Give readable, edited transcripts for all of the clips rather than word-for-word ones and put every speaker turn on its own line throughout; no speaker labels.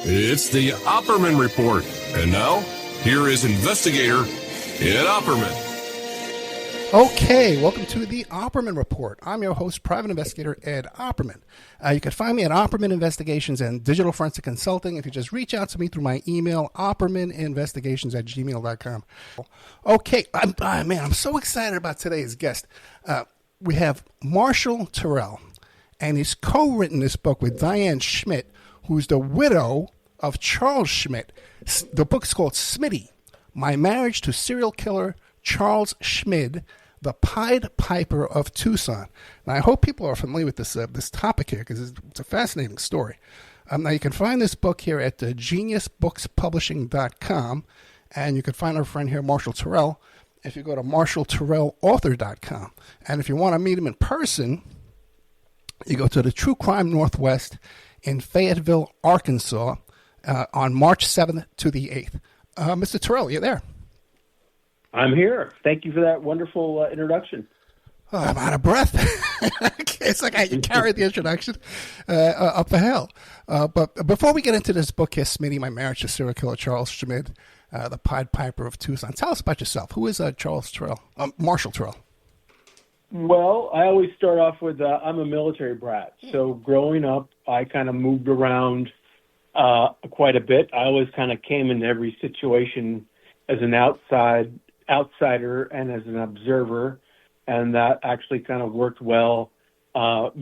It's the Opperman Report. And now, here is investigator Ed Opperman.
Okay, welcome to the Opperman Report. I'm your host, private investigator Ed Opperman. You can find me at Opperman Investigations and Digital Forensic Consulting if you just reach out to me through my email, oppermaninvestigations@gmail.com. Okay, I'm so excited about today's guest. We have Marshall Terrell, and he's co-written this book with Diane Schmid, who's the widow of Charles Schmid. The book's called Smitty, My Marriage to Serial Killer Charles Schmid, the Pied Piper of Tucson. Now, I hope people are familiar with this topic here because it's a fascinating story. Now, you can find this book here at geniusbookspublishing.com, and you can find our friend here, Marshall Terrell, if you go to marshallterrellauthor.com. And if you want to meet him in person, you go to the True Crime Northwest in Fayetteville, Arkansas, on March 7th to the 8th. Mr. Terrell, you there?
I'm here. Thank you for that wonderful introduction.
Oh, I'm out of breath. It's like I carried the introduction up the hill. But before we get into this book here, Smitty, My Marriage to Serial Killer Charles Schmid, the Pied Piper of Tucson, tell us about yourself. Who is Charles Terrell? Marshall Terrell.
Well, I always start off with I'm a military brat. So growing up, I kind of moved around quite a bit. I always kind of came into every situation as an outsider and as an observer, and that actually kind of worked well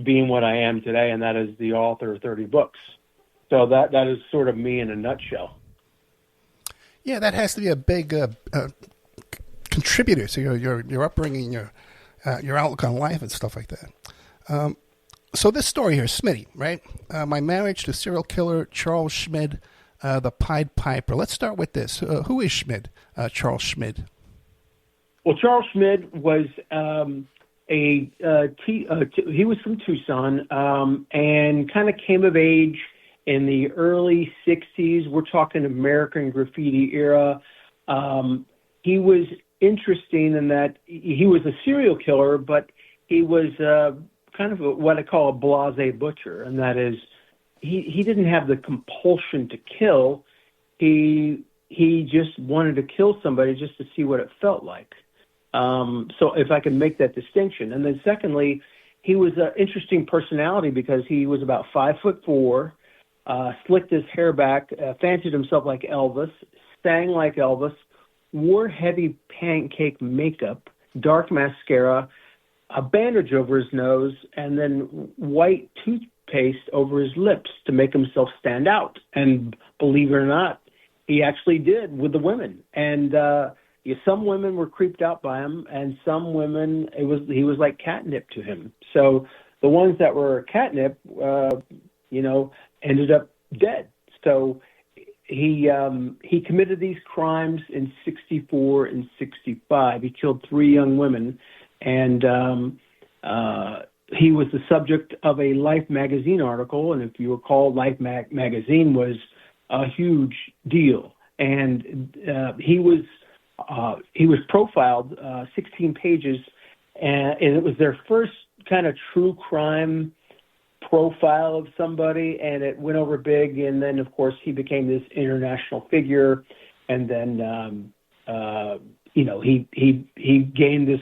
being what I am today, and that is the author of 30 books. So that is sort of me in a nutshell.
Yeah, that has to be a big contributor to your upbringing, your outlook on life and stuff like that. So this story here, Smitty, right? My Marriage to Serial Killer Charles Schmid, the Pied Piper. Let's start with this. Who is Schmid, Charles Schmid?
Well, Charles Schmid was he was from Tucson and kind of came of age in the early 60s. We're talking American Graffiti era. He was interesting in that he was a serial killer, but he was kind of what I call a blasé butcher, and that is he didn't have the compulsion to kill. He just wanted to kill somebody just to see what it felt like. So if I can make that distinction. And then secondly, he was an interesting personality because he was about 5'4", slicked his hair back, fancied himself like Elvis, sang like Elvis, wore heavy pancake makeup, dark mascara, a bandage over his nose, and then white toothpaste over his lips to make himself stand out. And believe it or not, he actually did with the women. And some women were creeped out by him, and some women, he was like catnip to him. So the ones that were catnip, ended up dead. So he committed these crimes in 64 and 65. He killed 3 young women, and he was the subject of a Life magazine article. And if you recall, Life magazine was a huge deal. And he was profiled 16 pages, and it was their first kind of true crime profile of somebody, and it went over big. And then, of course, he became this international figure, and then he gained this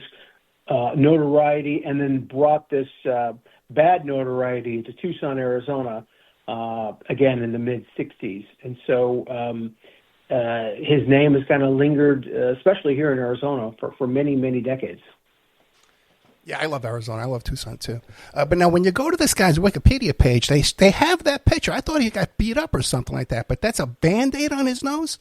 notoriety, and then brought this bad notoriety to Tucson, Arizona, again in the mid '60s, and so. His name has kind of lingered, especially here in Arizona, for many, many decades.
Yeah, I love Arizona. I love Tucson, too. But now, when you go to this guy's Wikipedia page, they have that picture. I thought he got beat up or something like that, but that's a Band-Aid on his nose?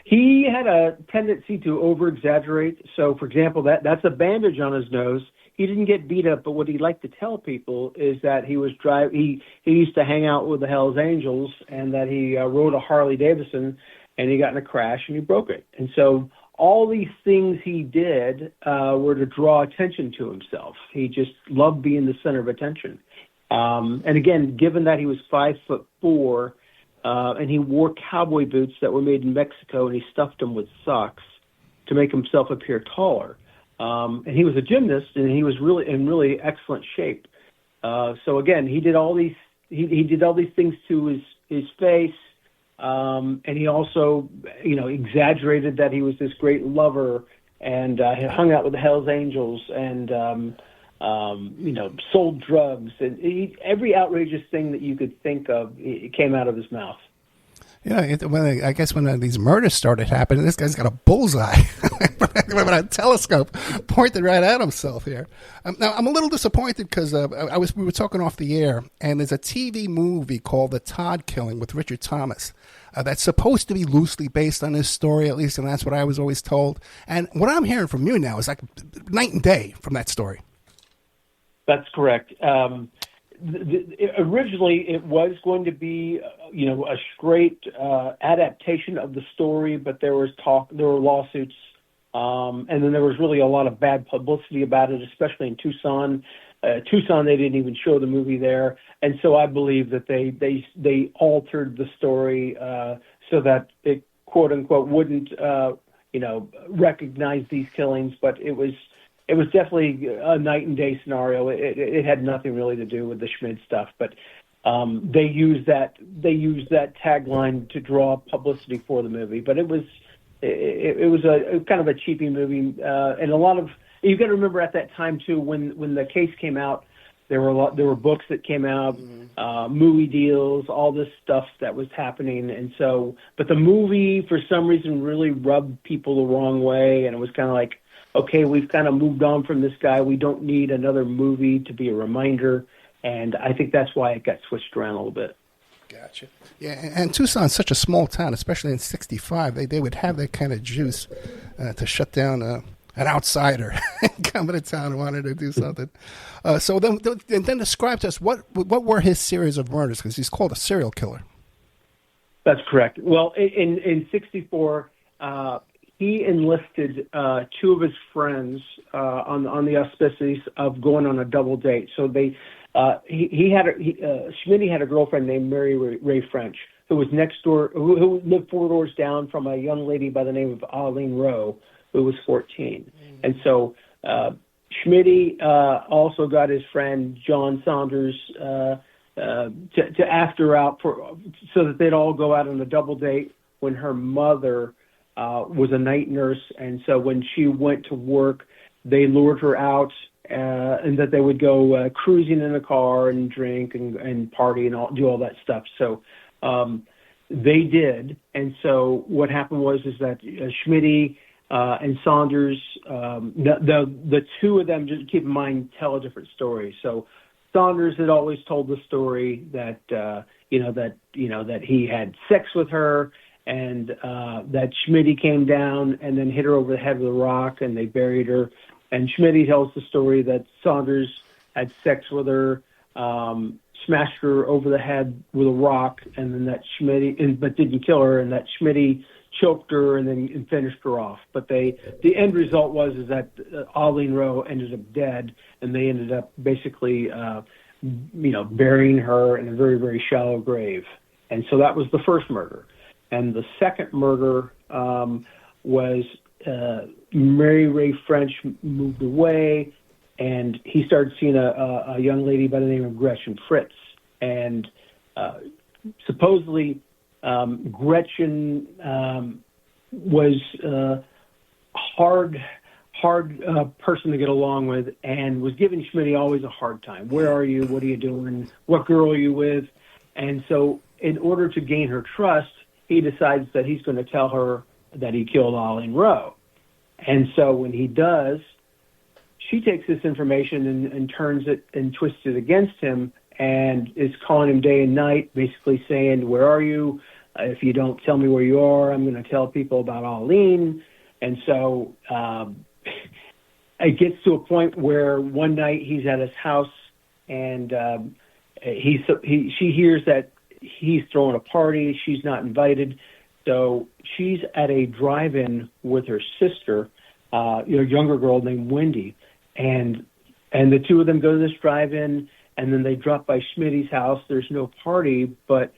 He had a tendency to over-exaggerate. So, for example, that's a bandage on his nose. He didn't get beat up, but what he liked to tell people is that he used to hang out with the Hells Angels, and that he rode a Harley Davidson, and he got in a crash and he broke it. And so all these things he did were to draw attention to himself. He just loved being the center of attention. And again, given that he was 5'4", and he wore cowboy boots that were made in Mexico, and he stuffed them with socks to make himself appear taller. And he was a gymnast, and he was really in really excellent shape. So again, he did all these things to his face, and he also, exaggerated that he was this great lover and had hung out with the Hells Angels and, sold drugs. And every outrageous thing that you could think of, it came out of his mouth.
I guess when these murders started happening, this guy's got a bullseye with a telescope pointed right at himself here. Now, I'm a little disappointed because we were talking off the air, and there's a TV movie called The Todd Killing with Richard Thomas that's supposed to be loosely based on this story, at least, and that's what I was always told. And what I'm hearing from you now is like night and day from that story.
That's correct. Originally, it was going to be, a straight adaptation of the story, but there were lawsuits, and then there was really a lot of bad publicity about it, especially in Tucson. Tucson, they didn't even show the movie there, and so I believe that they altered the story so that it, quote unquote, wouldn't recognize these killings, but it was definitely a night and day scenario. It had nothing really to do with the Schmid stuff, but they used that tagline to draw publicity for the movie. But it was a kind of a cheapy movie, and a lot of, you got to remember at that time too, when the case came out, there were books that came out, movie deals, all this stuff that was happening, and so, but the movie for some reason really rubbed people the wrong way, and it was kind of like, okay, we've kind of moved on from this guy. We don't need another movie to be a reminder. And I think that's why it got switched around a little bit.
Gotcha. Yeah, and Tucson's such a small town, especially in '65. They would have that kind of juice to shut down an outsider coming to town and wanted to do something. So then describe to us, what were his series of murders? Because he's called a serial killer.
That's correct. Well, in '64, he enlisted two of his friends on the auspices of going on a double date. So Smitty had a girlfriend named Mary Ray French, who was next door, who lived 4 doors down from a young lady by the name of Arlene Rowe, who was 14. And so Smitty also got his friend John Saunders to ask her out so that they'd all go out on a double date when her mother was a night nurse, and so when she went to work, they lured her out, and that they would go cruising in a car and drink and party and do all that stuff. So they did, and so what happened was that Smitty and Saunders, the two of them, just keep in mind, tell a different story. So Saunders had always told the story that that he had sex with her, and that Smitty came down and then hit her over the head with a rock, and they buried her. And Smitty tells the story that Saunders had sex with her, smashed her over the head with a rock, and then that but didn't kill her, and that Smitty choked her and then finished her off. But the end result was that Arlene Rowe ended up dead, and they ended up basically burying her in a very, very shallow grave. And so that was the first murder. And the second murder was Mary Ray French moved away, and he started seeing a young lady by the name of Gretchen Fritz. And supposedly Gretchen was a hard person to get along with, and was giving Smitty always a hard time. Where are you? What are you doing? What girl are you with? And so in order to gain her trust, he decides that he's going to tell her that he killed Arlene Rowe. And so when he does, she takes this information and turns it and twists it against him, and is calling him day and night, basically saying, where are you? If you don't tell me where you are, I'm going to tell people about Arlene. And so it gets to a point where one night he's at his house, and she hears that he's throwing a party. She's not invited. So she's at a drive-in with her sister, a younger girl named Wendy. And the two of them go to this drive-in, and then they drop by Smitty's house. There's no party, but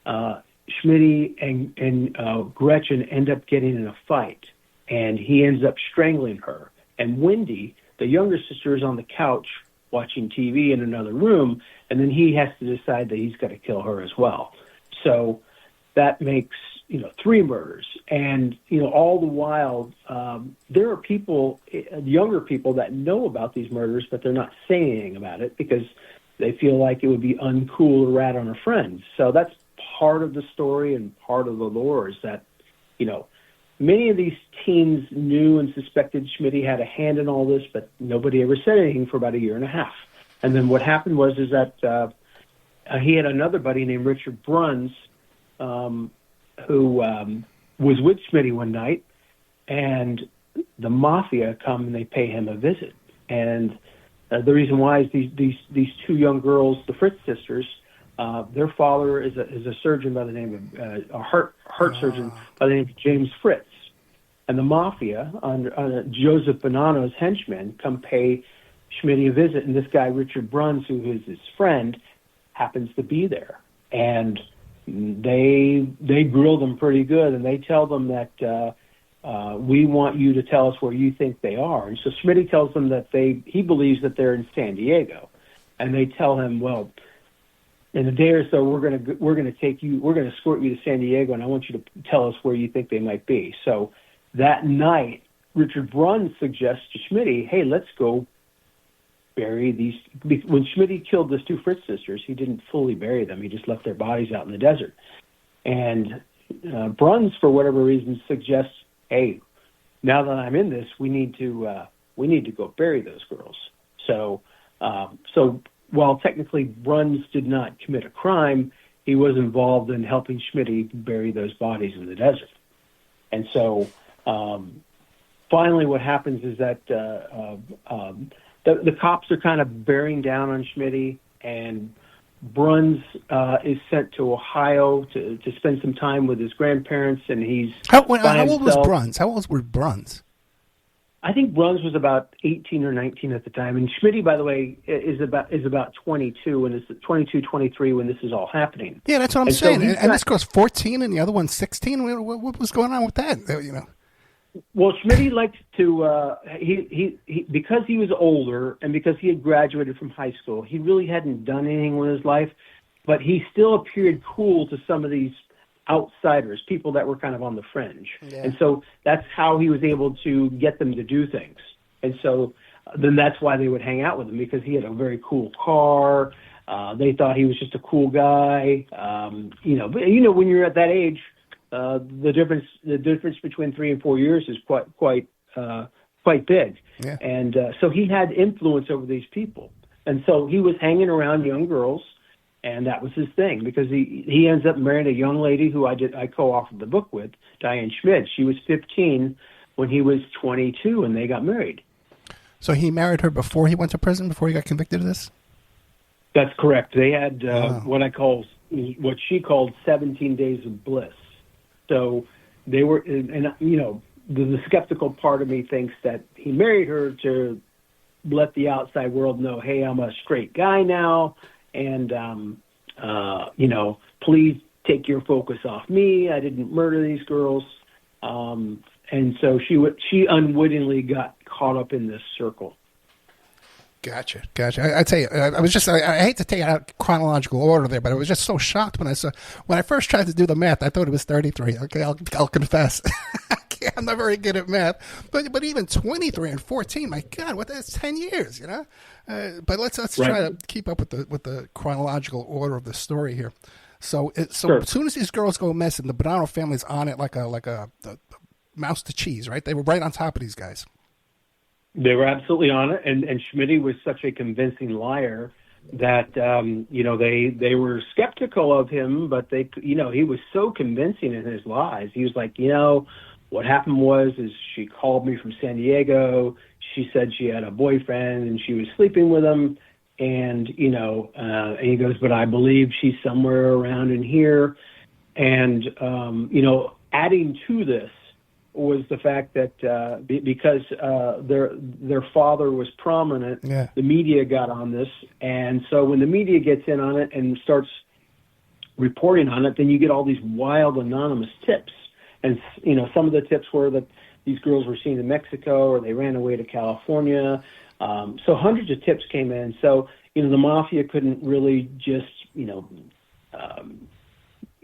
Smitty and Gretchen end up getting in a fight, and he ends up strangling her. And Wendy, the younger sister, is on the couch watching TV in another room, and then he has to decide that he's got to kill her as well. So that makes, 3 murders. And, all the while, there are people, younger people that know about these murders, but they're not saying anything about it because they feel like it would be uncool to rat on a friend. So that's part of the story and part of the lore is that, many of these teens knew and suspected Smitty had a hand in all this, but nobody ever said anything for about a year and a half. And then what happened was that he had another buddy named Richard Bruns, who was with Smitty one night, and the mafia come and they pay him a visit. And the reason why is these 2 young girls, the Fritz sisters, their father is a surgeon by the name of a heart surgeon by the name of James Fritz, and the mafia under Joseph Bonanno's henchmen come pay Smitty a visit, and this guy Richard Bruns, who is his friend, happens to be there, and they grill them pretty good, and they tell them that we want you to tell us where you think they are. And so Smitty tells them that he believes that they're in San Diego, and they tell him, well, in a day or so we're going to escort you to San Diego, and I want you to tell us where you think they might be. So that night, Richard Bruns suggests to Smitty, hey, let's go bury these. When Smitty killed those 2 Fritz sisters, he didn't fully bury them. He just left their bodies out in the desert. And Bruns, for whatever reason, suggests, hey, now that I'm in this, we need to go bury those girls. So while technically Bruns did not commit a crime, he was involved in helping Smitty bury those bodies in the desert. And so finally what happens is that the cops are kind of bearing down on Smitty, and Bruns is sent to Ohio to spend some time with his grandparents, and he's
how old was Bruns? How old was Bruns?
I think Bruns was about 18 or 19 at the time, and Smitty, by the way, is about 22, and it's 22, 23 when this is all happening.
Yeah, that's what I'm saying. And this girl's 14, and the other one's 16. What was going on with that?
Well, Smitty liked to he because he was older and because he had graduated from high school, he really hadn't done anything with his life, but he still appeared cool to some of these outsiders, people that were kind of on the fringe. Yeah. And so that's how he was able to get them to do things. And so then that's why they would hang out with him, because he had a very cool car. They thought he was just a cool guy. But when you're at that age, the difference between 3 and 4 years is quite big. Yeah. And so he had influence over these people. And so he was hanging around young girls, and that was his thing, because he ends up marrying a young lady who I co-authored the book with, Diane Schmid. She was 15 when he was 22, and they got married.
So he married her before he went to prison, before he got convicted of this? That's
correct. They had what she called 17 days of bliss. So they were, and the skeptical part of me thinks that he married her to let the outside world know, hey, I'm a straight guy now, and please take your focus off me. I didn't murder these girls, and so she unwittingly got caught up in this circle.
Gotcha. I tell you, I hate to take it out chronological order there, but I was just so shocked when I first tried to do the math. I thought it was 33. Okay, I'll confess. I'm not very good at math, but even 23 and 14, my God, that's 10 years, But let's try to keep up with the chronological order of the story here. So sure. As soon as these girls go missing, the Bonanno family's on it like a mouse to cheese, right? They were right on top of these guys.
They were absolutely on it, and Smitty was such a convincing liar that they were skeptical of him, but he was so convincing in his lies. He was like, what happened is she called me from San Diego. She said she had a boyfriend and she was sleeping with him, and and he goes, but I believe she's somewhere around in here, and adding to this was the fact that because their father was prominent, the media got on this, and so when the media gets in on it and starts reporting on it, then you get all these wild anonymous tips, and some of the tips were that these girls were seen in Mexico or they ran away to California. So hundreds of tips came in. So the mafia couldn't really just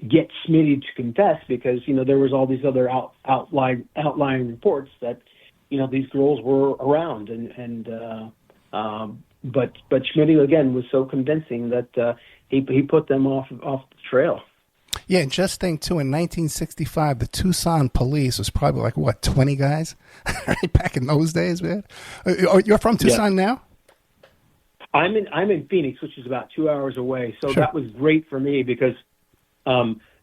get Smitty to confess because, there was all these other outlying reports that, these girls were around. But Smitty, again, was so convincing that he put them off the trail.
Yeah, and just think, too, in 1965, the Tucson police was probably like, 20 guys? Right back in those days, man. You're from Tucson now?
I'm in Phoenix, which is about 2 hours away. So
Sure.
That was great for me because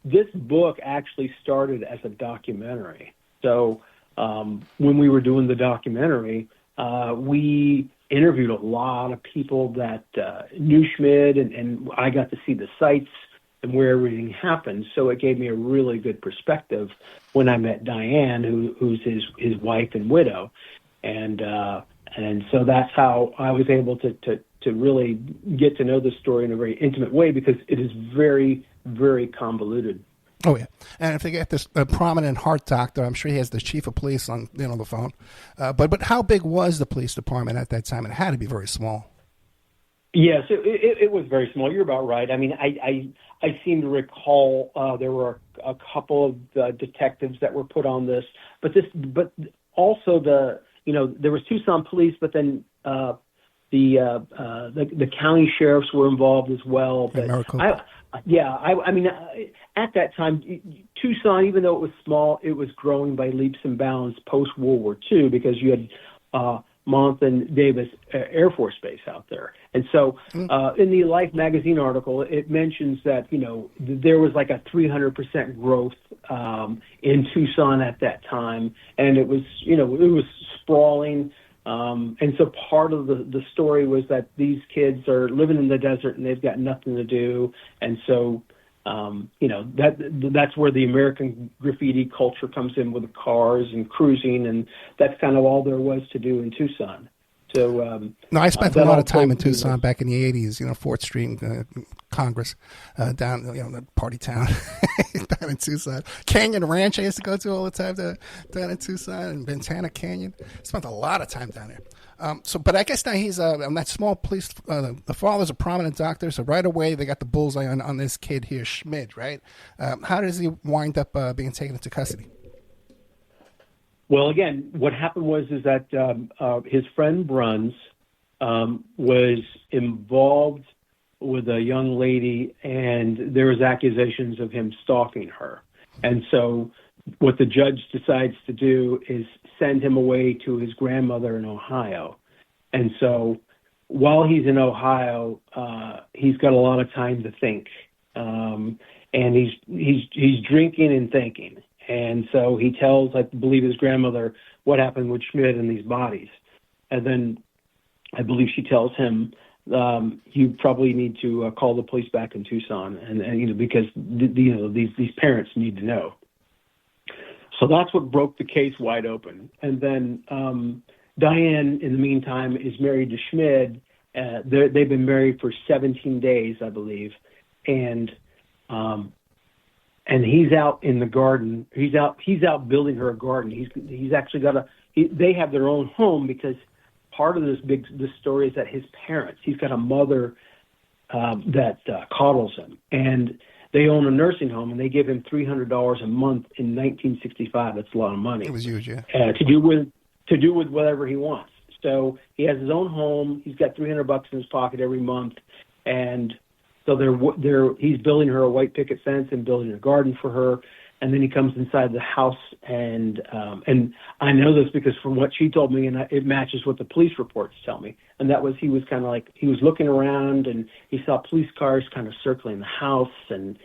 this book actually started as a documentary. So when we were doing the documentary, we interviewed a lot of people that knew Schmid, and I got to see the sites and where everything happened. So it gave me a really good perspective when I met Diane, who's his wife and widow. And so that's how I was able to really get to know the story in a very intimate way because it is very, very convoluted.
Oh, yeah. And if they get this prominent heart doctor, I'm sure he has the chief of police on the phone. But how big was the police department at that time? It had to be very small.
Yes, it was very small. You're about right. I mean, I seem to recall there were a couple of detectives that were put on this, but also there was Tucson police, but then the county sheriffs were involved as well. But I mean, at that time, Tucson, even though it was small, it was growing by leaps and bounds post World War II because you had Monson Davis Air Force Base out there. And so in the Life magazine article, it mentions that, there was like a 300% growth in Tucson at that time. And it was, it was sprawling. And so part of the story was that these kids are living in the desert and they've got nothing to do. And so, that's where the American graffiti culture comes in with the cars and cruising. And that's kind of all there was to do in Tucson. So,
no, I spent a lot of time in Tucson back in the 80s, 4th Street, Congress, down, the party town down in Tucson. Canyon Ranch I used to go to all the time down in Tucson, and Ventana Canyon. Spent a lot of time down there. But I guess now he's on that small police. The father's a prominent doctor, so right away they got the bullseye on this kid here, Schmid, right? How does he wind up being taken into custody?
Well, again, what happened was that his friend Bruns was involved with a young lady, and there was accusations of him stalking her. And so what the judge decides to do is send him away to his grandmother in Ohio. And so while he's in Ohio, he's got a lot of time to think. And he's drinking and thinking. And so he tells, I believe, his grandmother what happened with Schmid and these bodies. And then I believe she tells him, you probably need to call the police back in Tucson, and because these parents need to know. So that's what broke the case wide open. And then Diane, in the meantime, is married to Schmid. They've been married for 17 days, I believe, and he's out in the garden. He's out building her a garden. He's actually they have their own home because part of this story is that his parents, he's got a mother that coddles him, and they own a nursing home, and they give him $300 a month in 1965. That's a lot of money.
It was huge, yeah.
To do with whatever he wants. So he has his own home. He's got $300 in his pocket every month, and so he's building her a white picket fence and building a garden for her. And then he comes inside the house, and I know this because from what she told me, and it matches what the police reports tell me. And that was, he was kind of like, he was looking around, and he saw police cars kind of circling the house, and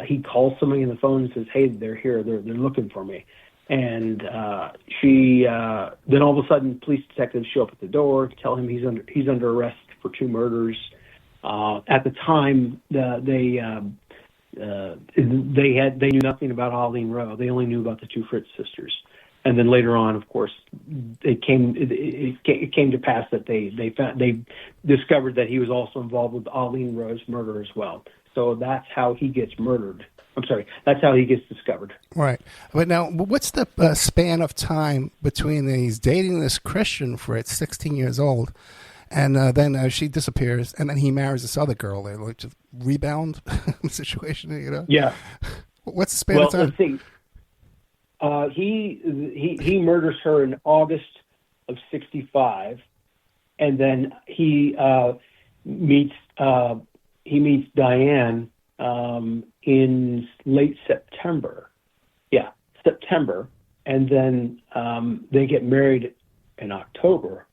he calls somebody on the phone and says, "Hey, they're here. They're looking for me." And then all of a sudden, police detectives show up at the door, tell him he's under arrest for 2 murders. At the time, they knew nothing about Arlene Rowe. They only knew about the 2 Fritz sisters. And then later on, of course, it came to pass that they discovered that he was also involved with Arlene Rowe's murder as well. So that's how he gets murdered. That's how he gets discovered.
Right. But now, what's the span of time between he's dating this Christian Fritz, 16 years old, And then she disappears, and then he marries this other girl. They like just rebound situation, you know?
Yeah.
What's the span of time?
Let's see. He murders her in August of '65, and then he meets Diane in late September. Yeah, September, and then they get married in October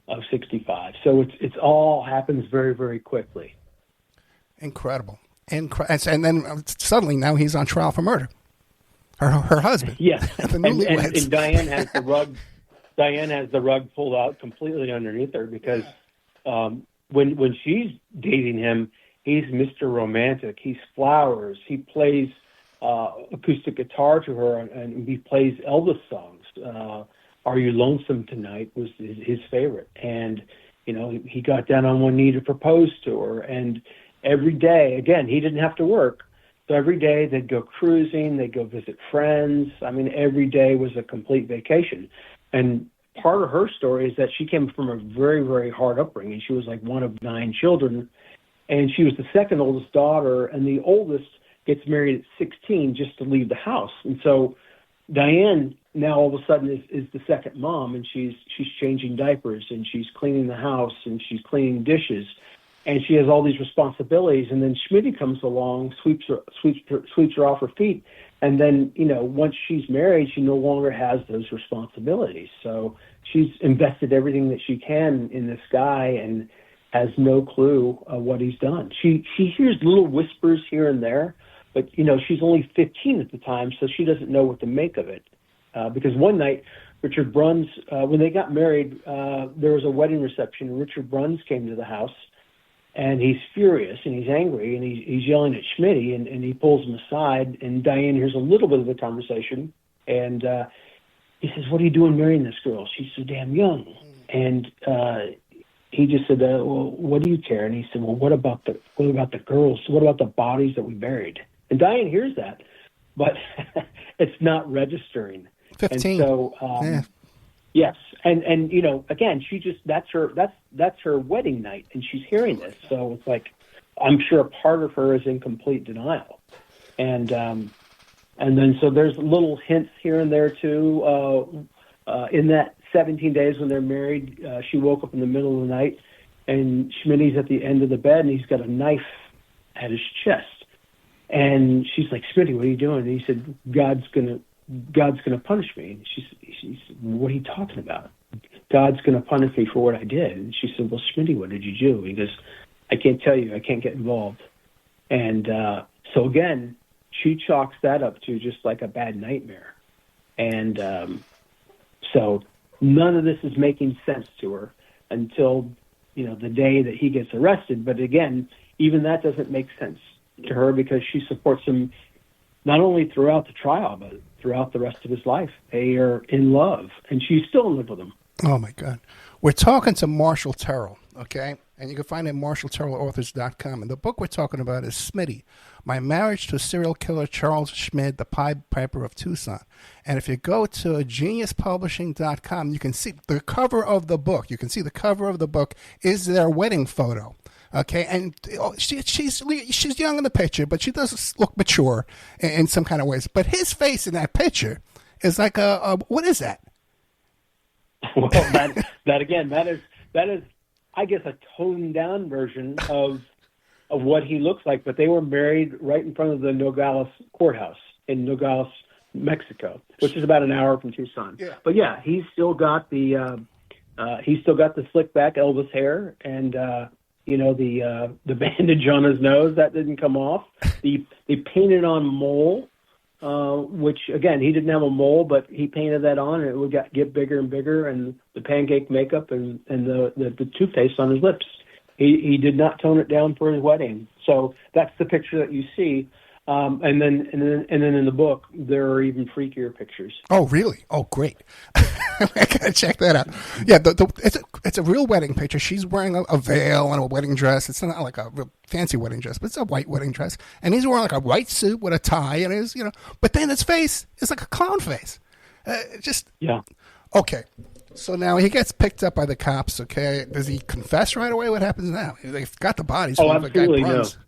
of '65. So it's all happens very, very quickly.
Incredible. And then suddenly now he's on trial for murder. Her husband.
Yes.
The newlyweds.
And Diane has the rug. Diane has the rug pulled out completely underneath her because when she's dating him, he's Mr. Romantic. He's flowers. He plays acoustic guitar to her, and he plays Elvis songs. "Are You Lonesome Tonight" was his favorite, and he got down on one knee to propose to her. And every day, again, he didn't have to work. So every day they'd go cruising, they'd go visit friends. I mean, every day was a complete vacation. And part of her story is that she came from a very, very hard upbringing. She was like one of 9 children, and she was the second oldest daughter, and the oldest gets married at 16 just to leave the house. And so Diane now all of a sudden is the second mom, and she's changing diapers, and she's cleaning the house, and she's cleaning dishes. And she has all these responsibilities, and then Smitty comes along, sweeps her off her feet, and then once she's married, she no longer has those responsibilities. So she's invested everything that she can in this guy, and has no clue what he's done. She hears little whispers here and there, but she's only 15 at the time, so she doesn't know what to make of it. Because one night, Richard Bruns, when they got married, there was a wedding reception, and Richard Bruns came to the house. And he's furious, and he's angry, and he's yelling at Smitty, and he pulls him aside, and Diane hears a little bit of the conversation, and he says, "What are you doing marrying this girl? She's so damn young." And he just said, "Well, what do you care?" And he said, "Well, what about the girls? What about the bodies that we buried?" And Diane hears that, but it's not registering.
15.
And so,
yeah.
Yes, and again, she just that's her wedding night, and she's hearing this, so it's like I'm sure a part of her is in complete denial, and then so there's little hints here and there too. In that 17 days when they're married, she woke up in the middle of the night, and Schmitty's at the end of the bed, and he's got a knife at his chest, and she's like, "Smitty, what are you doing?" And he said, God's gonna punish me." And she's "What are you talking about? God's gonna punish me for what I did." And she said, "Well, Smitty, what did you do?" He goes, "I can't tell you. I can't get involved." And so again, she chalks that up to just like a bad nightmare. And so none of this is making sense to her until the day that he gets arrested. But again, even that doesn't make sense to her because she supports him not only throughout the trial, but throughout the rest of his life. They are in love, and she's still in love with him.
Oh, my God. We're talking to Marshall Terrell, okay? And you can find it at marshallterrellauthors.com. And the book we're talking about is Smitty, My Marriage to Serial Killer Charles Schmid, the Pied Piper of Tucson. And if you go to geniuspublishing.com, you can see the cover of the book. You can see the cover of the book is their wedding photo. Okay, and she's young in the picture, but she does look mature in some kind of ways. But his face in that picture is like what is that?
Well, that is, I guess, a toned down version of what he looks like. But they were married right in front of the Nogales courthouse in Nogales, Mexico, which is about an hour from Tucson. Yeah. But yeah, he's still got the slick back Elvis hair, and the bandage on his nose that didn't come off. They painted on mole, which again he didn't have a mole, but he painted that on, and it would get bigger and bigger. And the pancake makeup and the toothpaste on his lips. He did not tone it down for his wedding. So that's the picture that you see. And then in the book there are even freakier pictures.
Oh, really? Oh, great! I gotta check that out. Yeah, it's a real wedding picture. She's wearing a veil and a wedding dress. It's not like a real fancy wedding dress, but it's a white wedding dress. And he's wearing like a white suit with a tie, and but then his face is like a clown face. Yeah. Okay. So now he gets picked up by the cops, okay? Does he confess right away? What happens now? They've got the bodies.
Oh,
from the guy
absolutely
Bruns.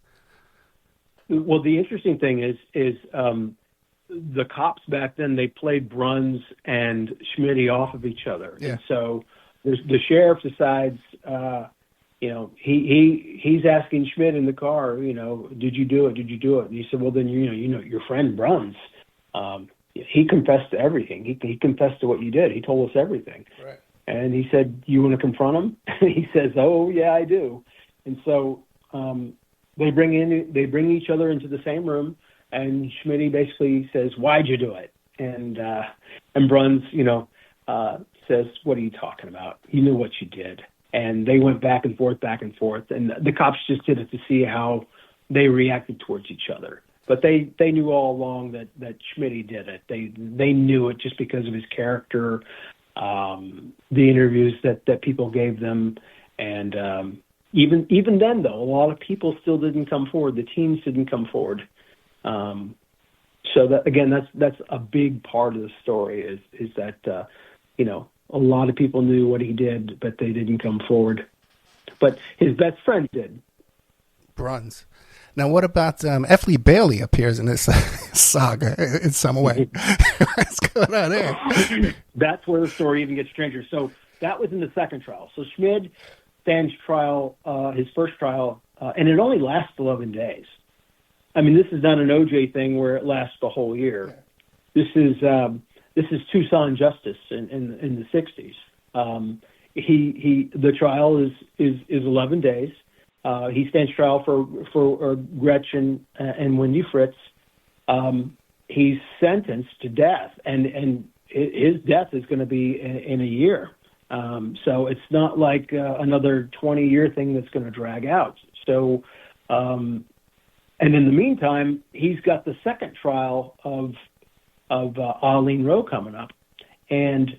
no. Well, the interesting thing is the cops back then, they played Bruns and Smitty off of each other.
Yeah.
And so the sheriff decides, he's asking Schmid in the car, did you do it? Did you do it? And he said, well, then, your friend Bruns, he confessed to everything. He confessed to what you did. He told us everything.
Right.
And he said, you want to confront him? He says, oh, yeah, I do. And so they bring each other into the same room, and Smitty basically says, why'd you do it? And Bruns, says, what are you talking about? You knew what you did. And they went back and forth. And the cops just did it to see how they reacted towards each other. But they knew all along that Smitty did it. They knew it just because of his character, the interviews that people gave them. And even then, though, a lot of people still didn't come forward. The teens didn't come forward. So that, again, that's a big part of the story is that, a lot of people knew what he did, but they didn't come forward. But his best friend did.
Bruns. Now, what about F. Lee Bailey appears in this saga in some way? What's going on there?
That's where the story even gets stranger. So that was in the second trial. So Schmid stands trial, his first trial, and it only lasts 11 days. I mean, this is not an OJ thing where it lasts the whole year. This is Tucson justice in the 60s. The trial is 11 days. He stands trial for Gretchen and Wendy Fritz. He's sentenced to death, and his death is going to be in a year. So it's not like another 20-year thing that's going to drag out. So, and in the meantime, he's got the second trial of Arlene Rowe coming up, and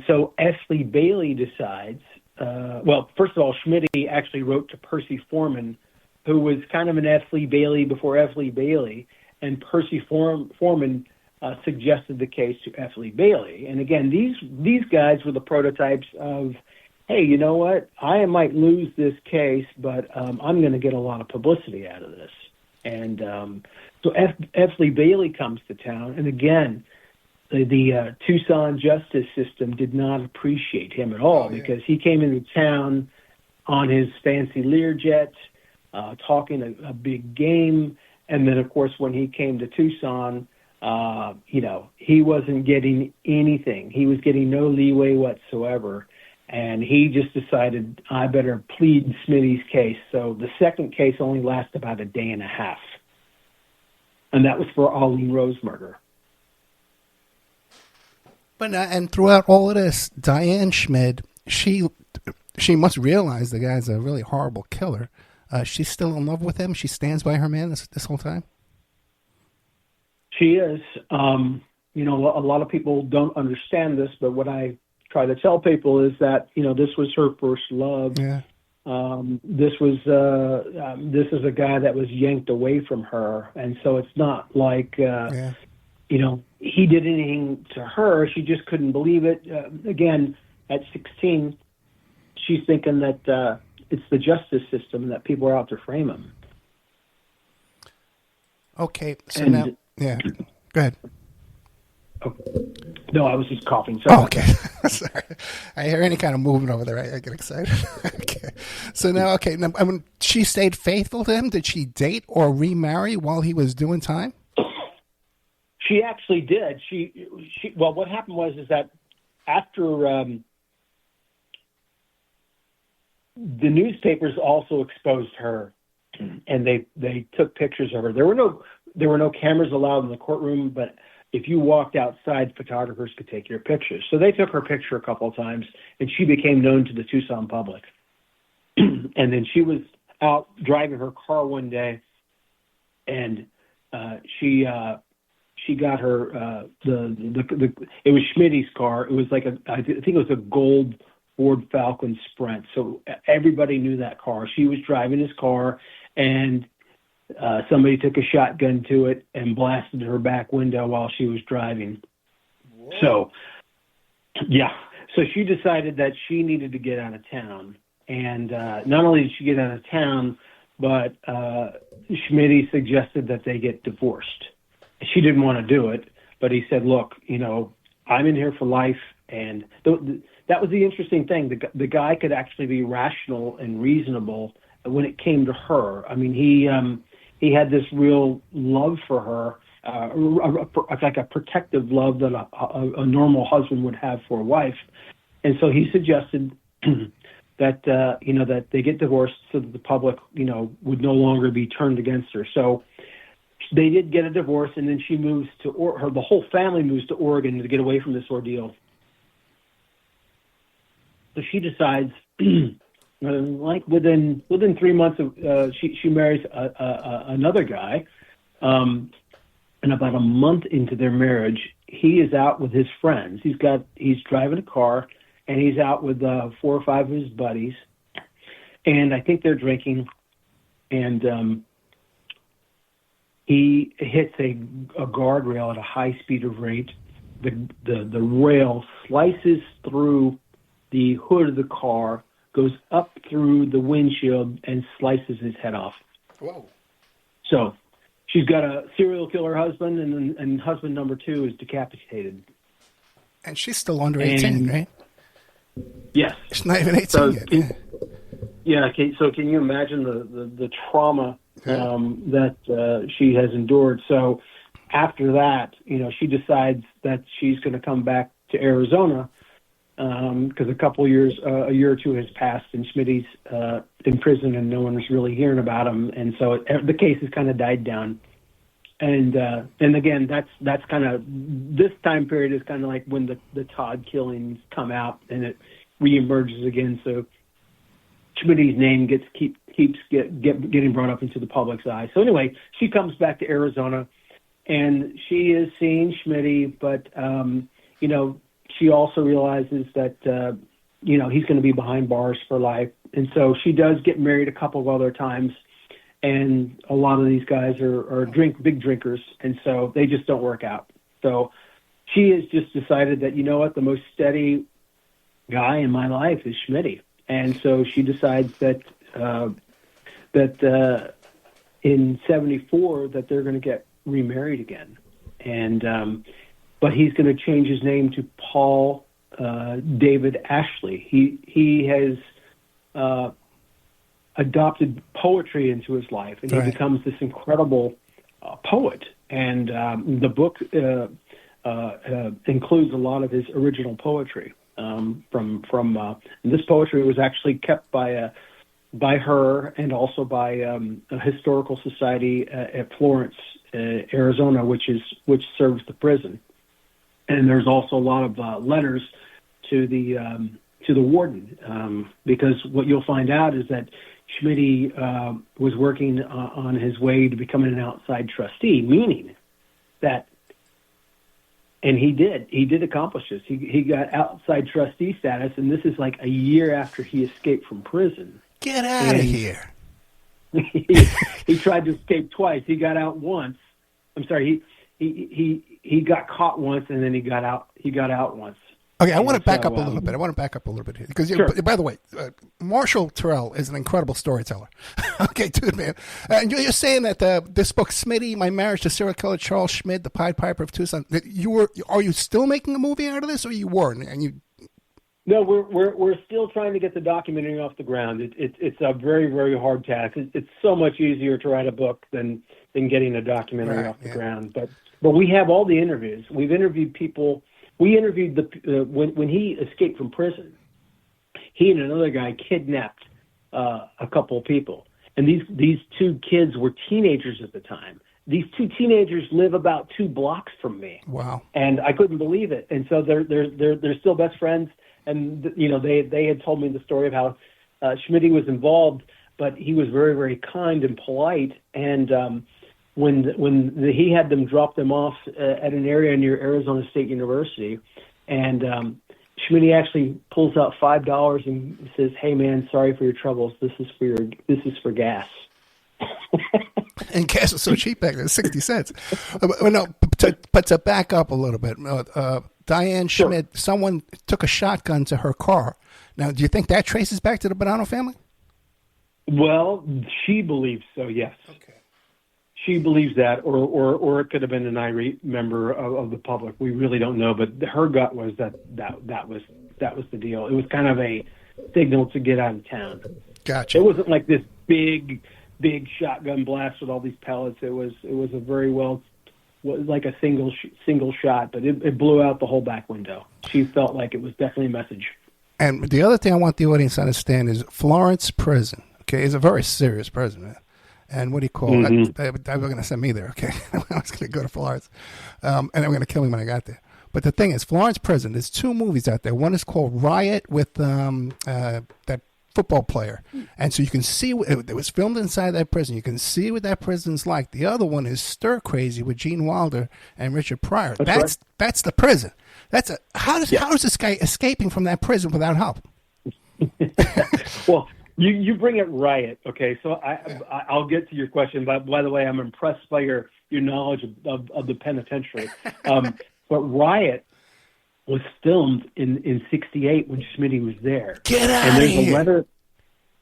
so F. Lee Bailey decides. Well, first of all, Schmid actually wrote to Percy Foreman, who was kind of an F. Lee Bailey before F. Lee Bailey, and Percy Foreman suggested the case to F. Lee Bailey. And again, these guys were the prototypes of, hey, you know what? I might lose this case, but I'm going to get a lot of publicity out of this. And so F. Lee Bailey comes to town, and again, the Tucson justice system did not appreciate him at all because he came into town on his fancy Learjet, talking a big game. And then, of course, when he came to Tucson, he wasn't getting anything. He was getting no leeway whatsoever. And he just decided, I better plead Smitty's case. So the second case only lasted about a day and a half. And that was for Arlene Rowe's murder.
But and throughout all of this, Diane Schmid, she must realize the guy's a really horrible killer. She's still in love with him. She stands by her man this whole time. She
is. A lot of people don't understand this, but what I try to tell people is that this was her first love.
Yeah.
This is a guy that was yanked away from her, and so it's not like he did anything to her. She just couldn't believe it. Again, at 16, she's thinking that it's the justice system and that people are out to frame him.
Okay, so now, go ahead.
Oh, no, I was just coughing. Sorry.
Oh, okay. Sorry. I hear any kind of movement over there. I get excited. Okay. So now, she stayed faithful to him. Did she date or remarry while he was doing time?
She actually did. Well, what happened was that after the newspapers also exposed her, and they took pictures of her. There were no cameras allowed in the courtroom, but if you walked outside, photographers could take your pictures. So they took her picture a couple of times, and she became known to the Tucson public. And then she was out driving her car one day, and she got her it was Smitty's car. It was like I think it was a gold Ford Falcon Sprint. So everybody knew that car. She was driving his car, and somebody took a shotgun to it and blasted her back window while she was driving. Whoa. So Yeah. So she decided that she needed to get out of town. And not only did she get out of town, but Smitty suggested that they get divorced. She didn't want to do it, but he said, look, I'm in here for life. And that was the interesting thing. The guy could actually be rational and reasonable when it came to her. I mean, he had this real love for her, like a protective love that a normal husband would have for a wife. And so he suggested that that they get divorced so that the public would no longer be turned against her. So they did get a divorce, and then she moves to the whole family moves to Oregon to get away from this ordeal. So she decides, like within 3 months of she marries another guy, and about a month into their marriage, he is out with his friends. He's driving a car, and he's out with 4 or 5 of his buddies, and I think they're drinking, and he hits a guardrail at a high speed of rate. The rail slices through the hood of the car, goes up through the windshield, and slices his head off.
Whoa.
So she's got a serial killer husband, and husband number 2 is decapitated.
And she's still under 18, right?
Yes.
She's not even 18 yet.
Yeah. So can you imagine the trauma that she has endured? So after that, she decides that she's going to come back to Arizona because a year or two has passed, and Smitty's in prison, and no one was really hearing about him, and so the case has kind of died down. And again, that's kind of, this time period is kind of like when the Todd killings come out, and it reemerges again. So Smitty's name keeps getting brought up into the public's eye. So anyway, she comes back to Arizona, and she is seeing Smitty, but she also realizes that he's going to be behind bars for life, and so she does get married a couple of other times. And a lot of these guys are big drinkers, and so they just don't work out. So she has just decided that, the most steady guy in my life is Smitty. And so she decides that in 1974 that they're going to get remarried again. And but he's going to change his name to Paul David Ashley. He has adopted poetry into his life, and he becomes this incredible poet. And the book includes a lot of his original poetry. And this poetry was actually kept by her, and also by a historical society at Florence, Arizona, which serves the prison. And there's also a lot of letters to the warden, because what you'll find out is that Smitty was working on his way to becoming an outside trustee, meaning that, and he did accomplish this. He got outside trustee status, and this is like a year after he escaped from prison.
Get out of here.
He tried to escape twice. He got out once. I'm sorry. He got caught once, and then he got out once.
Okay, I want to back up a little bit. Here, because
sure.
By the way, Marshall Terrell is an incredible storyteller. Okay, dude, man. And you're saying that this book, Smitty, My Marriage to Serial Killer Charles Schmid, The Pied Piper of Tucson, are you still making a movie out of this, or you weren't? And you?
No, we're still trying to get the documentary off the ground. It's a very, very hard task. It's so much easier to write a book than getting a documentary off the ground. But we have all the interviews. We've interviewed people. We interviewed when he escaped from prison. He and another guy kidnapped a couple of people, and these 2 kids were teenagers at the time. These 2 teenagers live about 2 blocks from me.
Wow!
And I couldn't believe it. And so they're still best friends. And they had told me the story of how Smitty was involved, but he was very, very kind and polite. And when he had them drop them off at an area near Arizona State University, and Smitty actually pulls out $5 and says, "Hey man, sorry for your troubles. This is for gas."
And gas was so cheap back then, 60 cents. But to back up a little bit, Diane
Sure.
Schmid, someone took a shotgun to her car. Now, do you think that traces back to the Bonanno family?
Well, she believes so, yes.
Okay.
She believes that, or it could have been an irate member of the public. We really don't know, but her gut was that was the deal. It was kind of a signal to get out of town.
Gotcha.
It wasn't like this big shotgun blast with all these pellets. It was a very like a single shot, but it blew out the whole back window. She felt like it was definitely a message. And
the other thing I want the audience to understand is Florence Prison. Okay, is a very serious prison, man. And what do you call it? They were going to send me there, okay? I was going to go to Florence. And they were going to kill me when I got there. But the thing is, Florence Prison, there's 2 movies out there. One is called Riot with that football player. And so you can see, it was filmed inside that prison. You can see what that prison's like. The other one is Stir Crazy with Gene Wilder and Richard Pryor. That's the prison. How is this guy escaping from that prison without help?
Well, you bring it Riot, okay? So I'll get to your question. But by the way, I'm impressed by your knowledge of the penitentiary. But Riot was filmed in '68 when Smitty was there.
Get out of here!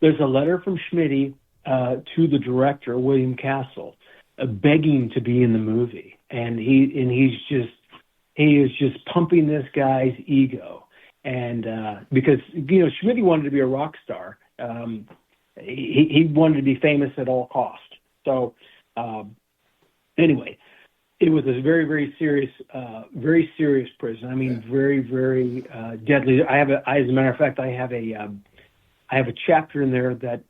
There's a letter from Smitty to the director William Castle, begging to be in the movie, and he is just pumping this guy's ego, and because Smitty wanted to be a rock star. He wanted to be famous at all cost. So anyway, it was a very, very serious prison. I mean, very, very deadly. As a matter of fact, I have a chapter in there that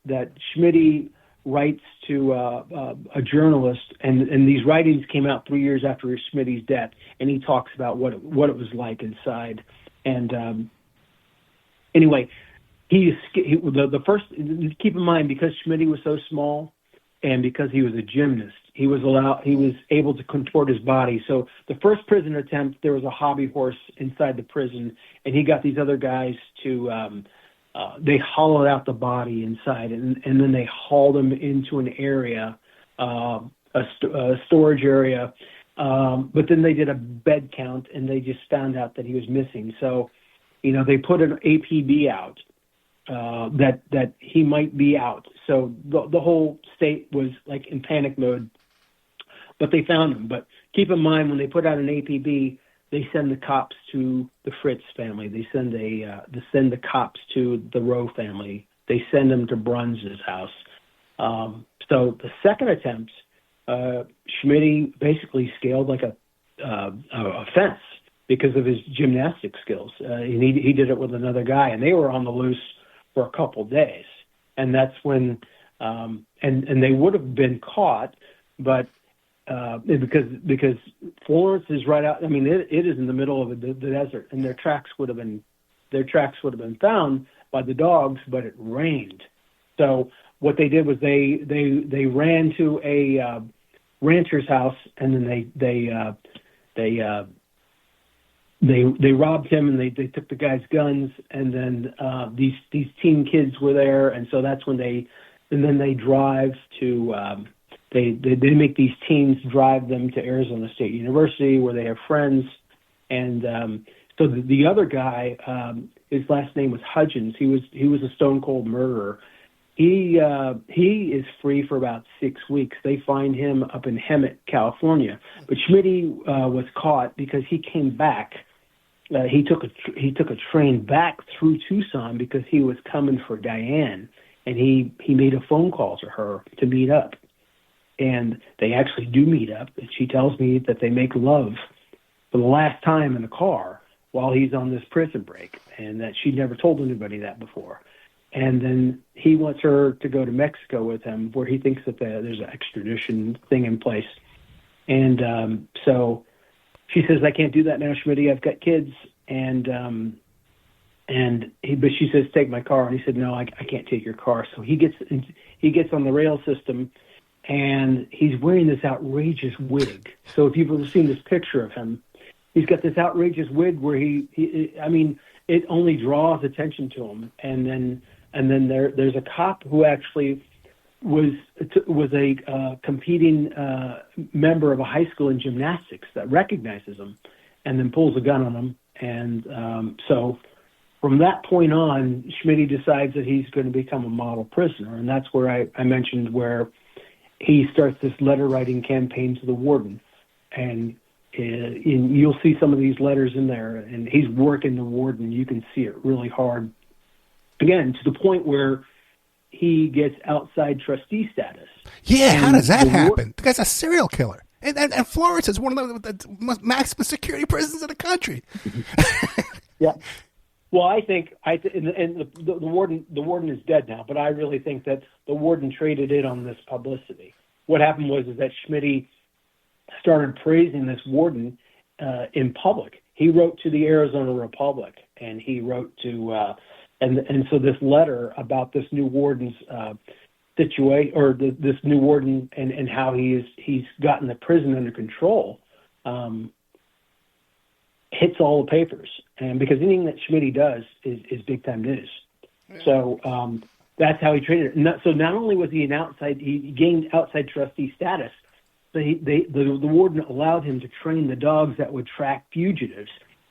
Smitty writes to a journalist, and these writings came out 3 years after Smitty's death, and he talks about what it was like inside. And anyway. The first, keep in mind, because Smitty was so small and because he was a gymnast, he was able to contort his body. So the first prison attempt, there was a hobby horse inside the prison, and he got these other guys to, they hollowed out the body inside, and then they hauled him into an area, a storage area. But then they did a bed count, and they just found out that he was missing. So, they put an APB out. That he might be out. So the whole state was like in panic mode, but they found him. But keep in mind, when they put out an APB, they send the cops to the Fritz family. They send the cops to the Rowe family. They send them to Bruns's house. So the second attempt, Schmitty basically scaled like a fence because of his gymnastic skills. And he did it with another guy, and they were on the loose for a couple days, and that's when and they would have been caught, but because Florence is right out. I mean, it is in the middle of the desert, and their tracks would have been found by the dogs, but it rained. So what they did was they ran to a rancher's house, and then they robbed him, and they took the guy's guns, and then these teen kids were there, and so that's when they drive to they make these teens drive them to Arizona State University where they have friends, and so the other guy, his last name was Hudgens. He was a stone cold murderer. He is free for about 6 weeks. They find him up in Hemet, California, but Smitty was caught because he came back. He took a train back through Tucson because he was coming for Diane, and he made a phone call to her to meet up, and they actually do meet up. And she tells me that they make love for the last time in the car while he's on this prison break, and that she never told anybody that before. And then he wants her to go to Mexico with him, where he thinks that there's an extradition thing in place, and so. She says, "I can't do that now, Schmitty. I've got kids." But she says, "Take my car." And he said, "No, I can't take your car." So he gets on the rail system, and he's wearing this outrageous wig. So if you've ever seen this picture of him, he's got this outrageous wig where it only draws attention to him. And then there's a cop who actually was a competing member of a high school in gymnastics that recognizes him, and then pulls a gun on him And so from that point on, Smitty decides that he's going to become a model prisoner. And that's where I mentioned where he starts this letter-writing campaign to the warden. And you'll see some of these letters in there, and he's working the warden. You can see it really hard. Again, to the point where he gets outside trustee status.
Yeah, how does that happen? The guy's a serial killer. And Florence is one of the maximum security prisons in the country.
Yeah. Well, I think the warden is dead now, but I really think that the warden traded in on this publicity. What happened was that Smitty started praising this warden in public. He wrote to the Arizona Republic, and he wrote to and so this letter about this new warden's situation, or this new warden and how he's gotten the prison under control, hits all the papers, and because anything that Smitty does is big time news. Yeah. So that's how he traded it. So not only was he he gained outside trustee status, but the warden allowed him to train the dogs that would track fugitives,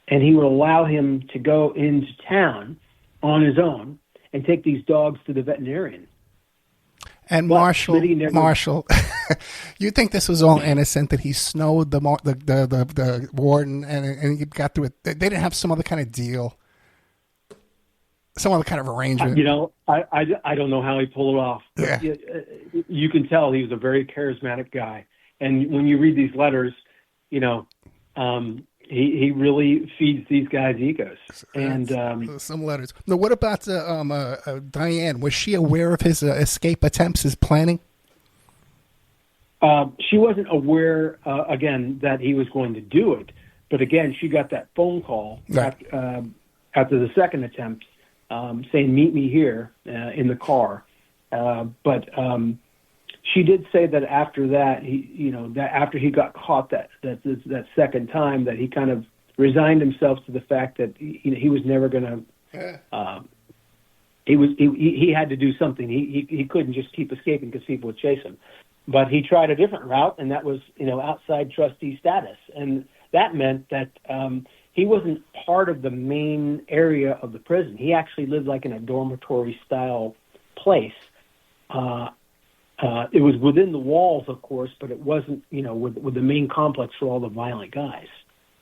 and he would allow him to go into town on his own and take these dogs to the veterinarian.
And Marshall, you think this was all innocent, that he snowed the warden and he got through it? They didn't have some other kind of deal, some other kind of arrangement?
I don't know how he pulled it off.
Yeah.
You can tell he was a very charismatic guy. And when you read these letters, he really feeds these guys' egos. And
some letters. Now, what about Diane? Was she aware of his escape attempts, his planning?
She wasn't aware, again, that he was going to do it. But again, she got that phone call after the second attempt saying, "Meet me here in the car." But she did say that after that, after he got caught that second time, that he kind of resigned himself to the fact that he was never going to. He had to do something. He couldn't just keep escaping because people would chase him. But he tried a different route, and that was outside trustee status, and that meant that he wasn't part of the main area of the prison. He actually lived like in a dormitory style place. It was within the walls, of course, but it wasn't, with the main complex for all the violent guys.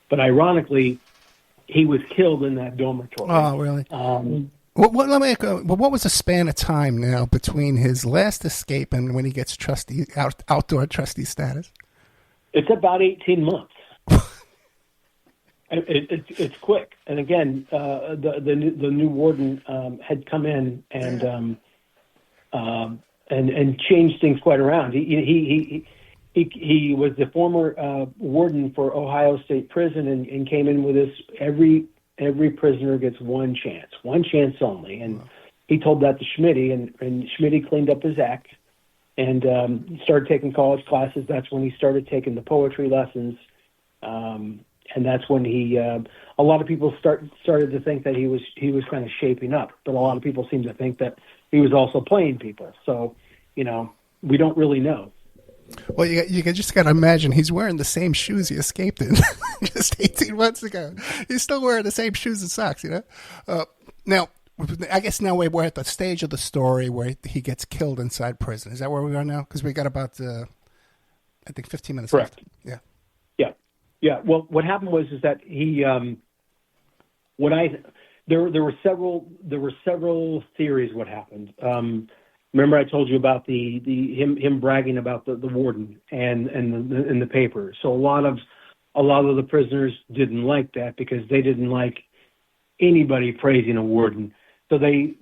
But ironically, he was killed in that dormitory.
Oh, really? What was the span of time now between his last escape and when he gets outdoor trustee status?
It's about 18 months. It's quick. And again, the new warden had come in and changed things quite around. He was the former warden for Ohio State Prison and came in with this: every prisoner gets one chance only. And he told that to Smitty, and Smitty cleaned up his act and started taking college classes. That's when he started taking the poetry lessons, and that's when he. A lot of people started to think that he was kind of shaping up, but a lot of people seem to think that he was also playing people. So, we don't really know.
Well, you just got to imagine he's wearing the same shoes he escaped in just 18 months ago. He's still wearing the same shoes and socks, Now, I guess now we're at the stage of the story where he gets killed inside prison. Is that where we are now? Because we got about, I think, 15 minutes
Correct.
left.
Yeah. Well, what happened was that he, there were several theories what happened. Remember I told you about him bragging about the warden and the paper. So a lot of the prisoners didn't like that because they didn't like anybody praising a warden. So they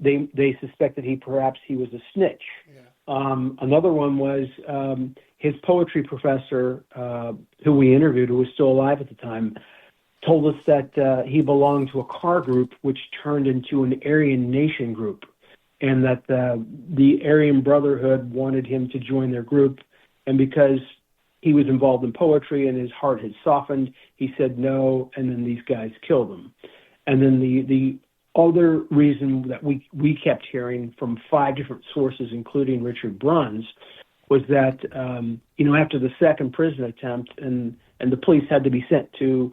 suspected perhaps he was a snitch. Yeah. Another one was his poetry professor, who we interviewed, who was still alive at the time, told us that he belonged to a car group which turned into an Aryan Nation group, and that the Aryan Brotherhood wanted him to join their group. And because he was involved in poetry and his heart had softened, he said no, and then these guys killed him. And then the other reason that we kept hearing from 5 different sources, including Richard Bruns, was that, after the second prison attempt and the police had to be sent to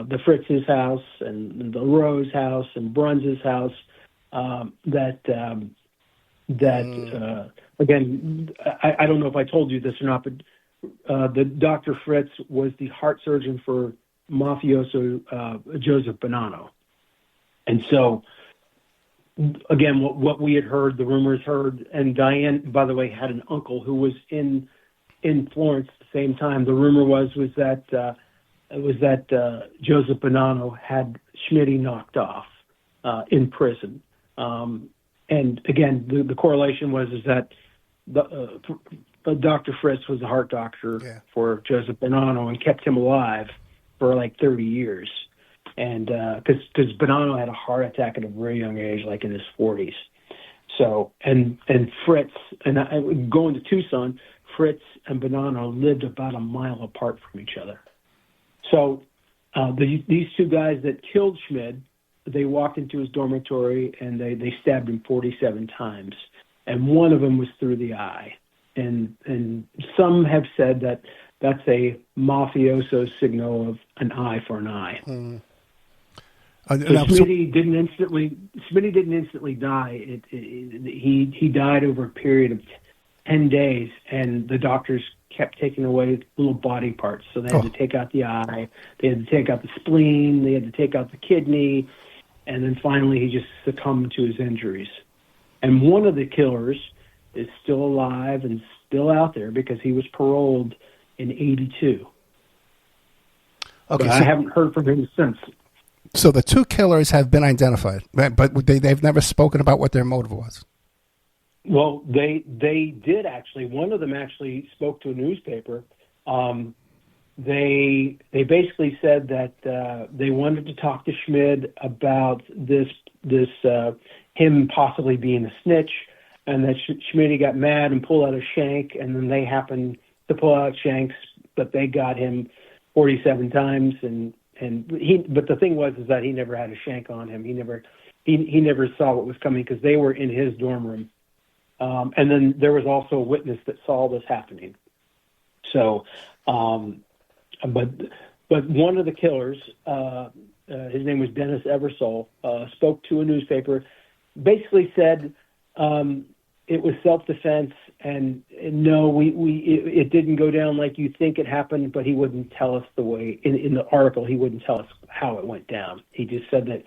the Fritz's house and the Rose house and Bruns's house. Again, I don't know if I told you this or not, but the Dr. Fritz was the heart surgeon for mafioso Joseph Bonanno. And so, again, what we had heard, the rumors heard, and Diane, by the way, had an uncle who was in Florence at the same time. The rumor was that Joseph Bonanno had Smitty knocked off in prison. And again, the correlation was that Dr. Fritz was the heart doctor for Joseph Bonanno and kept him alive for like 30 years. And because Bonanno had a heart attack at a very young age, like in his 40s. So, and Fritz, and going to Tucson, Fritz and Bonanno lived about a mile apart from each other. So these two guys that killed Schmid, they walked into his dormitory and they stabbed him 47 times. And one of them was through the eye. And some have said that that's a mafioso signal of an eye for an eye. Smitty didn't instantly die. He died over a period of 10 days, and the doctors kept taking away little body parts. So they had to take out the eye, they had to take out the spleen, they had to take out the kidney, and then finally he just succumbed to his injuries. And one of the killers is still alive and still out there because he was paroled in 82. Okay, but I haven't heard from him since.
So the two killers have been identified, but they've never spoken about what their motive was.
Well, they did actually. One of them actually spoke to a newspaper. They basically said that they wanted to talk to Schmid about this him possibly being a snitch, and that Schmid got mad and pulled out a shank, and then they happened to pull out shanks, but they got him 47 times, but the thing was that he never had a shank on him. He never saw what was coming because they were in his dorm room. And then there was also a witness that saw this happening. So, but one of the killers, his name was Dennis Eversole, spoke to a newspaper, basically said it was self-defense, and no, it didn't go down like you think it happened, but he wouldn't tell us the way, in the article, he wouldn't tell us how it went down. He just said that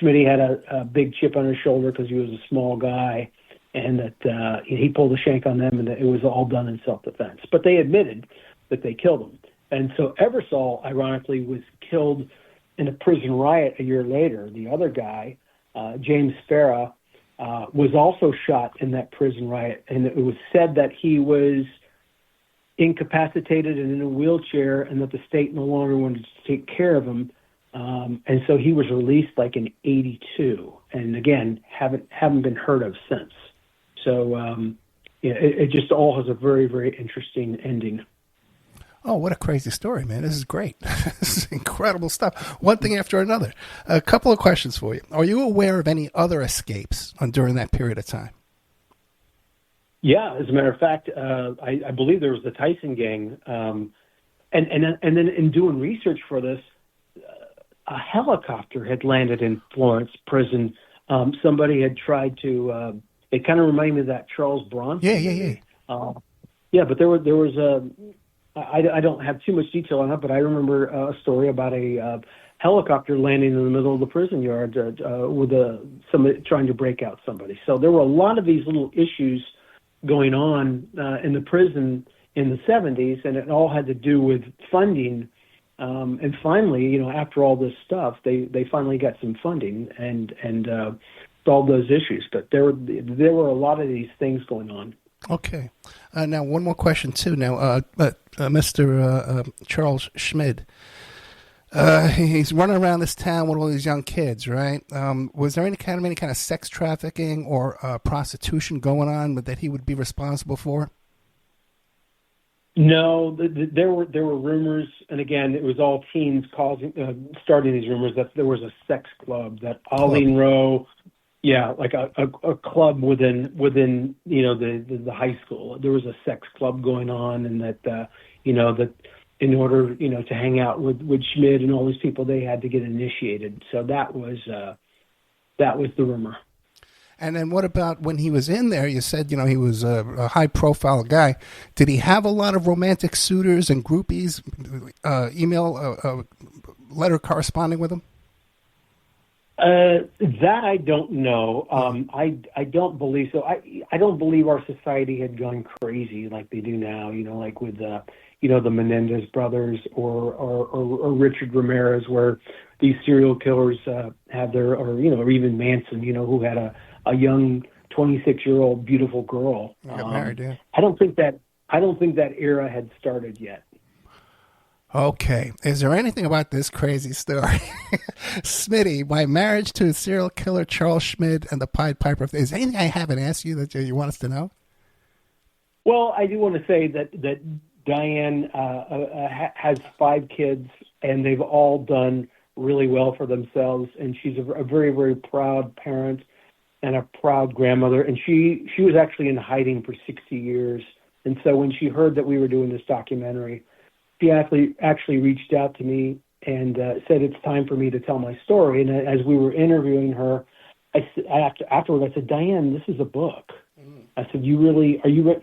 Smitty had a big chip on his shoulder because he was a small guy, and that he pulled a shank on them, and that it was all done in self-defense. But they admitted that they killed him. And so Eversole, ironically, was killed in a prison riot a year later. The other guy, James Farah, was also shot in that prison riot, and it was said that he was incapacitated and in a wheelchair, and that the state no longer wanted to take care of him. And so he was released like in 82, and again, haven't been heard of since. So it just all has a very, very interesting ending.
Oh, what a crazy story, man. This is great. This is incredible stuff. One thing after another. A couple of questions for you. Are you aware of any other escapes during that period of time?
Yeah, as a matter of fact, I believe there was the Tyson gang. And then in doing research for this, a helicopter had landed in Florence prison. Somebody had tried to, it kind of reminded me of that Charles Bronson. Yeah, but there was a, I don't have too much detail on it, but I remember a story about a helicopter landing in the middle of the prison yard with somebody trying to break out somebody. So there were a lot of these little issues going on in the prison in the 70s, and it all had to do with funding. And finally, after all this stuff, they finally got some funding and solved those issues. But there were a lot of these things going on.
Okay. Now, one more question, too. Now, Mr. Charles Schmid, he's running around this town with all these young kids, right? Was there any kind of sex trafficking or prostitution going on that he would be responsible for?
No, there were rumors, and again, it was all teens starting these rumors that there was a sex club, that Arlene Rowe. Yeah, like a club within the high school. There was a sex club going on, and that in order, to hang out with Schmid and all these people. They had to get initiated. So that was the rumor.
And then what about when he was in there? You said, he was a high-profile guy. Did he have a lot of romantic suitors and groupies, letter corresponding with him?
That I don't know. I don't believe so. I don't believe our society had gone crazy like they do now, like with the Menendez brothers or Richard Ramirez, where these serial killers have their, or even Manson, who had a young 26-year-old beautiful girl.
Got married, yeah.
I don't think that era had started yet.
Okay. Is there anything about this crazy story? Smitty, my marriage to serial killer Charles Schmid and the Pied Piper of... Is there anything I haven't asked you that you want us to know?
Well, I do want to say that Diane has 5 kids, and they've all done really well for themselves, and she's a very, very proud parent and a proud grandmother, and she was actually in hiding for 60 years. And so when she heard that we were doing this documentary, she actually reached out to me and said it's time for me to tell my story. And as we were interviewing her, afterwards I said, Diane, this is a book. I said, are you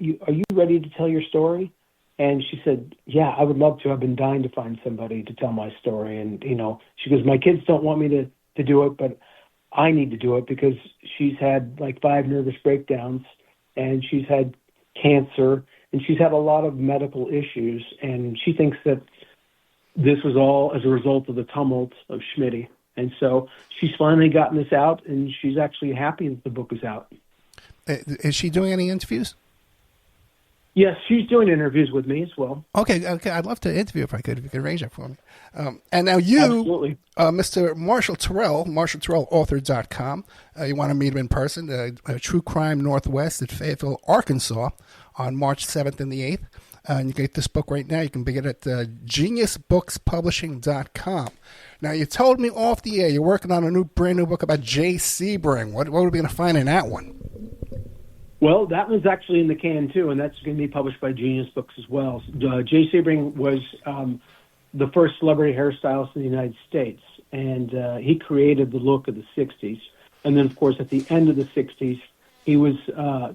ready to tell your story? And she said, yeah, I would love to. I've been dying to find somebody to tell my story. And, she goes, my kids don't want me to do it, but I need to do it because she's had like 5 nervous breakdowns, and she's had cancer, and she's had a lot of medical issues, and she thinks that this was all as a result of the tumult of Smitty. And so she's finally gotten this out, and she's actually happy that the book is out.
Is she doing any interviews?
Yes, she's doing interviews with me as well.
Okay. I'd love to interview if you could arrange that for me. And now you,
absolutely.
Mr. Marshall Terrell, MarshallTerrellAuthor.com. You want to meet him in person, True Crime Northwest at Fayetteville, Arkansas, on March 7th and the 8th. And you can get this book right now. You can get it at geniusbookspublishing.com. Now, you told me off the air you're working on a brand new book about Jay Sebring. What are we going to find in that one?
Well, that one's actually in the can, too, and that's going to be published by Genius Books as well. Jay Sebring was the first celebrity hairstylist in the United States, and he created the look of the 60s. And then, of course, at the end of the 60s, he was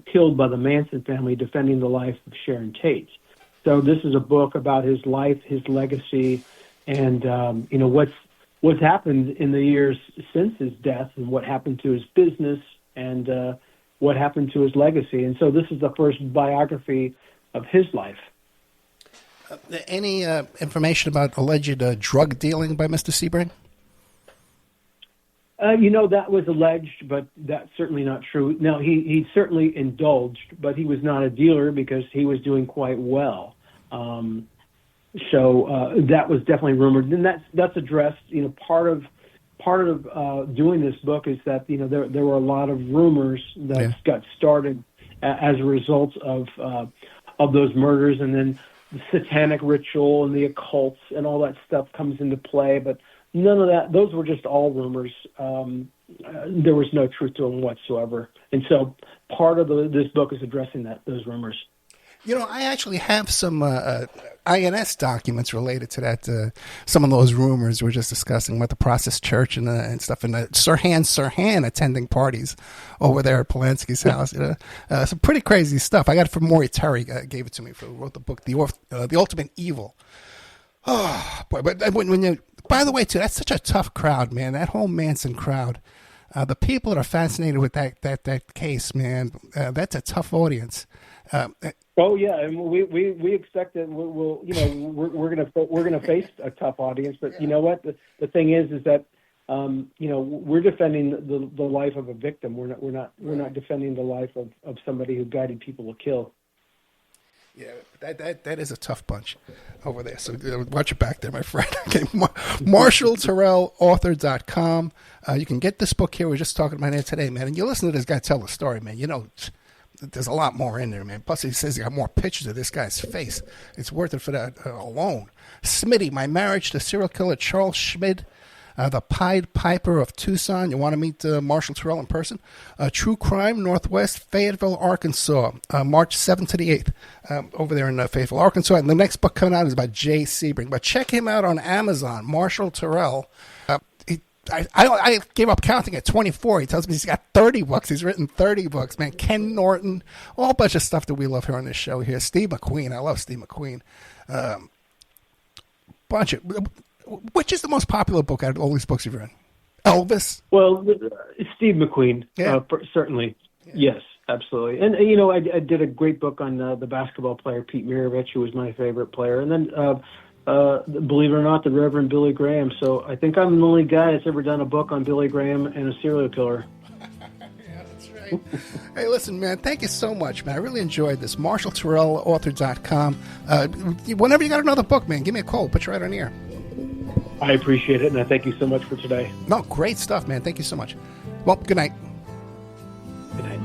killed by the Manson family defending the life of Sharon Tate. So this is a book about his life, his legacy, and what's happened in the years since his death, and what happened to his business, and what happened to his legacy. And so this is the first biography of his life.
Any information about alleged drug dealing by Mr. Sebring?
That was alleged, but that's certainly not true. Now, he certainly indulged, but he was not a dealer because he was doing quite well. So that was definitely rumored. And that's addressed. Part of doing this book is that there were a lot of rumors that got started as a result of those murders, and then the satanic ritual and the occults and all that stuff comes into play. But none of that; those were just all rumors. There was no truth to them whatsoever. And so part of this book is addressing those rumors.
I actually have some INS documents related to that. Some of those rumors we're just discussing about the Process Church and stuff, and Sirhan attending parties over there at Polanski's house. Some pretty crazy stuff. I got it from Maury Terry. Gave it to me. Wrote the book, The Ultimate Evil. Oh boy! But when you, by the way, too, that's such a tough crowd, man. That whole Manson crowd. The people that are fascinated with that case, man. That's a tough audience.
Oh yeah, and we expect that we're gonna face a tough audience, but you know what? The thing is that we're defending the life of a victim. We're not defending the life of somebody who guided people to kill.
Yeah, that is a tough bunch over there. So watch your back there, my friend. Okay, MarshallTerrellAuthor.com. You can get this book here. We're just talking about it today, man. And you listen to this guy tell the story, man. There's a lot more in there, man. Plus, he says he got more pictures of this guy's face. It's worth it for that alone. Smitty, My Marriage to Serial Killer Charles Schmid. The Pied Piper of Tucson. You want to meet Marshall Terrell in person. True Crime, Northwest Fayetteville, Arkansas, March 7th to the 8th, over there in Fayetteville, Arkansas. And the next book coming out is by Jay Sebring. But check him out on Amazon, Marshall Terrell. I gave up counting at 24. He tells me he's got 30 books. He's written 30 books, man. Ken Norton, a whole bunch of stuff that we love here on this show here. Steve McQueen. I love Steve McQueen. Which is the most popular book out of all these books you've read? Elvis?
Well, Steve McQueen,
yeah.
Certainly.
Yeah.
Yes, absolutely. And, I did a great book on the basketball player, Pete Maravich, who was my favorite player. And then, believe it or not, the Reverend Billy Graham. So I think I'm the only guy that's ever done a book on Billy Graham and a serial killer.
Yeah, that's right. Hey, listen, man, thank you so much, man. I really enjoyed this. MarshallTerrellAuthor.com. Whenever you got another book, man, give me a call. We'll put you right on air.
I appreciate it, and I thank you so much for today.
No, great stuff, man. Thank you so much. Well, good night.
Good night.